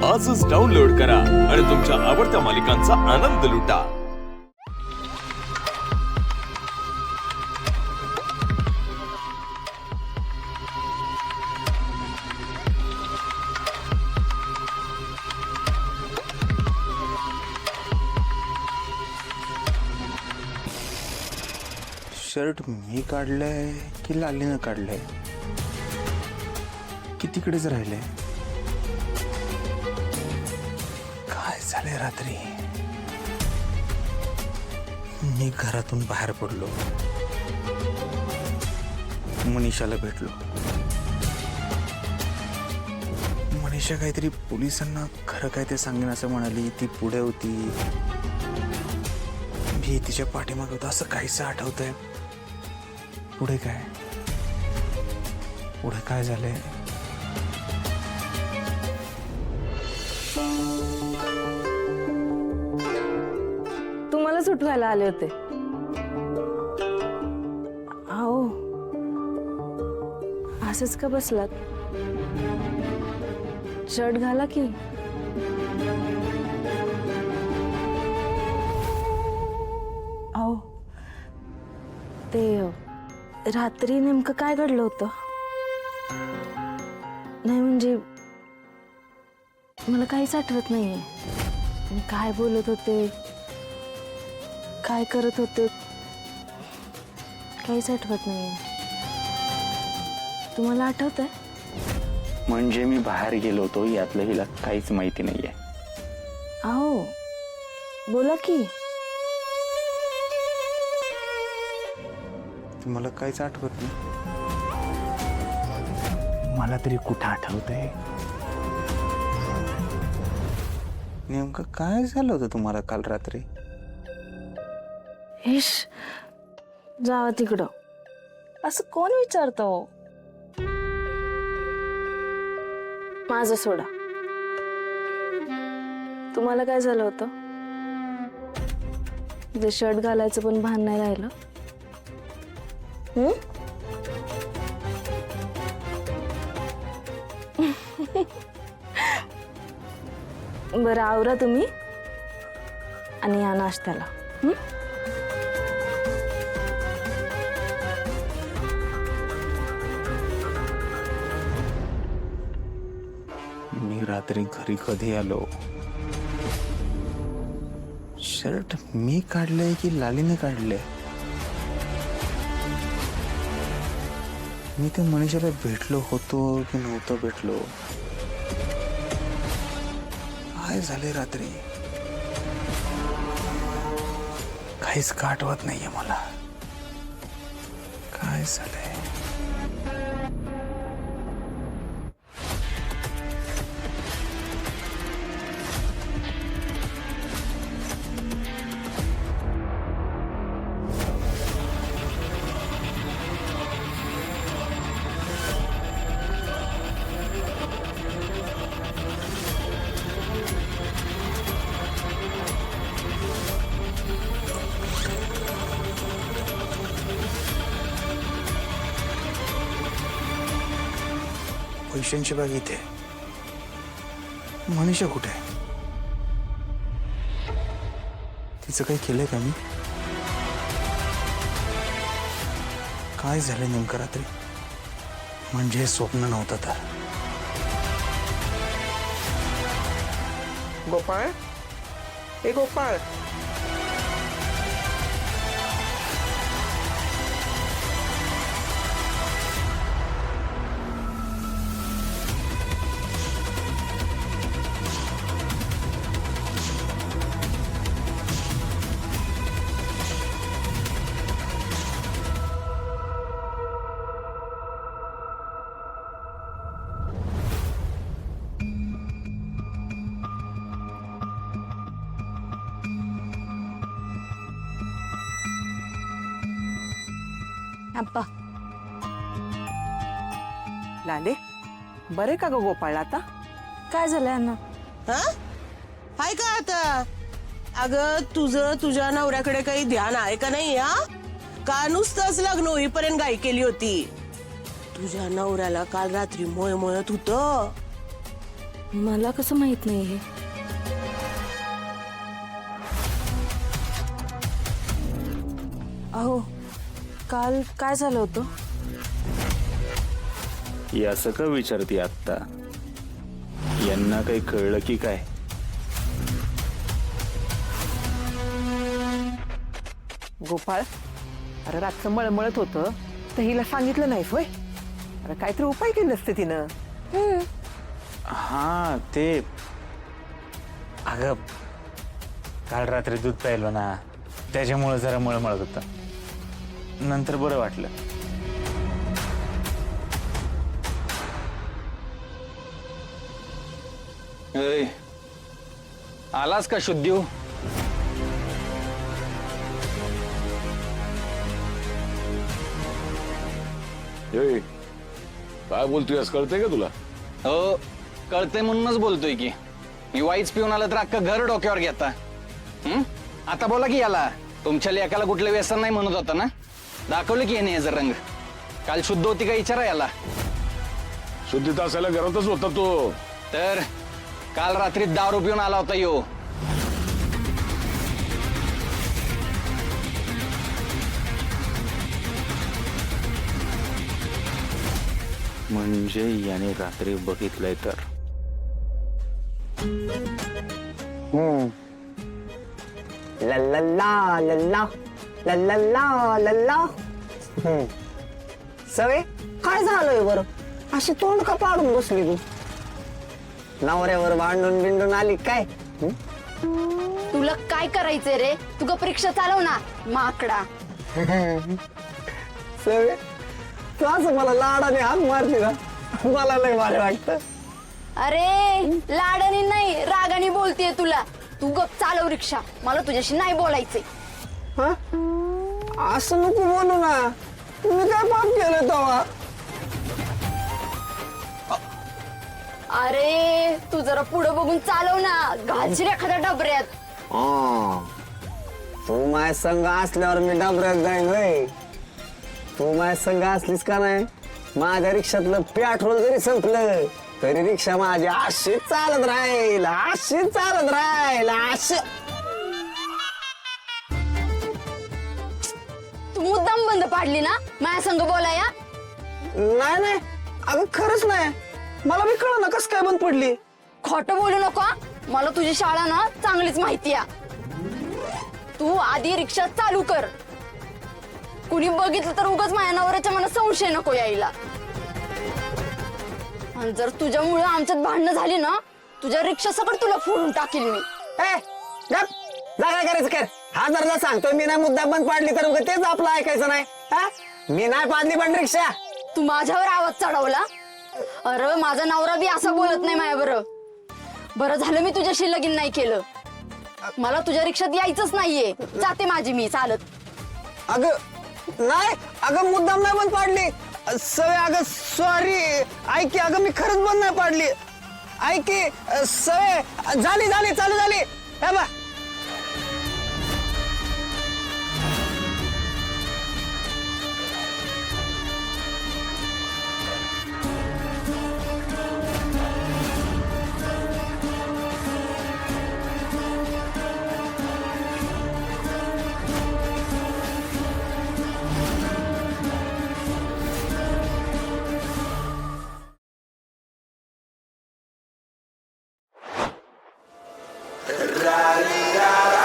आजच डाउनलोड करा आणि तुमच्या आवडत्या मालिकांचा आनंद लुटा। शर्ट मी काढलंय की लालीनं काढलंय की तिकडेच राहिले? काय झाले रात्री? मी घरातून बाहेर पडलो, मनीषाला भेटलो। मनीषा काहीतरी पोलिसांना खरं काय ते सांगेन असं म्हणाली। ती पुढे होती, मी तिच्या पाठीमागे होता, असं काहीसं आठवतंय। पुढे काय झालंय? तुम्हालाच उठवायला आले होते। अहो, असंच का बसलात? शर्ट घाला की। अहो, ते रात्री नेमकं काय घडलं होतं? नाही म्हणजे मला काहीच आठवत नाहीये। मी काय बोलत होते, काय करत होते, काहीच आठवत नाहीये। तुम्हाला आठवतंय? म्हणजे मी बाहेर गेलो होतो यातलं हिला काहीच माहिती नाहीये। अहो, बोला की। मला काहीच आठवत नाही। मला तरी कुठं आठवतंय? नेमकं काय झालं होतं तुम्हाला काल रात्री? इश, जावा तिकडं। असं कोण विचारतं हो? माझं सोडा। तुम्हाला काय झालं होतं? जे शर्ट घालायचं पण भान नाही राहिलं? बरं, आवरा तुम्ही आणि या नाश्त्याला। मी रात्री घरी कधी आलो? शर्ट मी काढलंय की लालीने काढलंय? मी त्या मनीषाला भेटलो होतो की नव्हतं भेटलो? काय झाले रात्री? काहीच का आठवत नाहीये मला। काय झालंय? पैशांची बाग इथे। मनीषा कुठे आहे? तिचं काही केलंय का मी? काय झालं नेमकं रात्री? म्हणजे हे स्वप्न नव्हतं तर? गोपाळ, ए गोपाळ, अप्पा, लाले, बरे का ग गोपाळ आता? काय झालंय अण्णा? हा? हाय का आता? अगं तुझं तुझ्या नवऱ्याकडे काही ध्यान आहे का नाही? हा, का नुसतंच लग्न होईपर्यंत गाय केली होती? तुझ्या नवऱ्याला काल रात्री मोय मोयत होतं। मला कसं माहित नाही हे? अहो, काल काय झालं होतं? असं का विचारते आत्ता? यांना काही कळलं की काय? गोपाळ, अरे रातचं मळमळत होतं तर हिला सांगितलं नाहीस होय? अरे काहीतरी उपाय केले असते तिनं. हा ते अगं काल रात्री दूध प्यायलो ना, त्याच्यामुळे जरा मळमळत होता. नंतर बरं वाटलं. आलास का शुद्धीव? काय बोलतोयस कळतंय का तुला? हो, कळतंय म्हणूनच बोलतोय की. मी वाईच पिऊन आलं तर अख्खं घर डोक्यावर घेता. आता बोला की याला, तुमच्या लेकाला कुठलं व्यसन नाही म्हणत होता ना? दाखवलं की याने याचा रंग. काल शुद्ध होती का विचारा याला. शुद्धीत असायला घरातच होता तो. तर काल रात्री दारू पिऊन आला होता यो. म्हणजे याने रात्री बघितलंय तर. ला ला ला ला ला ला ला ला ला ला. सवे काय झालंय बरं? अशी तोंड का पाडून बसली तू? नवऱ्यावर भांडून बिंडून आली काय? तुला काय करायचंय रे? तू का परीक्षा चालव ना माकडा. सवे तू असं मला लाडाने हाक मारते ना, मला लय भारी वाटतं. अरे लाडानी नाही, रागानी बोलतेय तुला. तू गप चालव रिक्षा, मला तुझ्याशी नाही बोलायचंय. हा असं नको बोलू ना. तुम्ही काय पाप केलं तेव्हा? अरे तू जरा पुढे बघून चालव ना, घालशील एखाद्या डबऱ्यात. तू माझ्या संघ असल्यावर मी डबऱ्यात जाईन होय. तू माझ्या संघ असलीस का नाही, माझ्या रिक्षातलं पेट्रोल जरी संपलं तरी रिक्षा माझी अशी चालत राहील, अशी चालत राहील, अशी. तू मुद्दाम बंद पाडली ना माझ्या संग बोलाया? नाही नाही अगं खरंच नाही, मला बी कळलं ना कस काय बंद पडली. खोटं बोलू नको हा. मला तुझी शाळा ना चांगलीच माहिती आहे. तू आधी रिक्षा चालू कर. कुणी बघितलं तर उगाच माझ्या नवऱ्याच्या मनात संशय नको यायला. आणि जर तुझ्यामुळे आमच्यात भांडणं झाली ना, तुझ्या रिक्षा सकट तुला फोडून टाकेल मी. ए गप, जा काय करायचं कर. हा जर सांगतोय मी नाही मुद्दा बंद पाडली तर उगाच तेच आपलं ऐकायचं नाही. हा मी नाही पाडली पण रिक्षा. तू माझ्यावर आवाज चढवला. अरे माझा नवरा बी असं बोलत नाही माझ्या बरं झालं मी तुझ्याशी लगीन नाही केलं. मला तुझ्या रिक्षात यायचंच नाहीये. जाते माझी मी चालत. अगं नाही, अगं मुद्दाम नाही बंद पाडली. सवय अगं सॉरी. ऐक की अगं मी खरंच बंद नाही पाडली. ऐक की सवय झाली झाली चालू झाली. हे बा La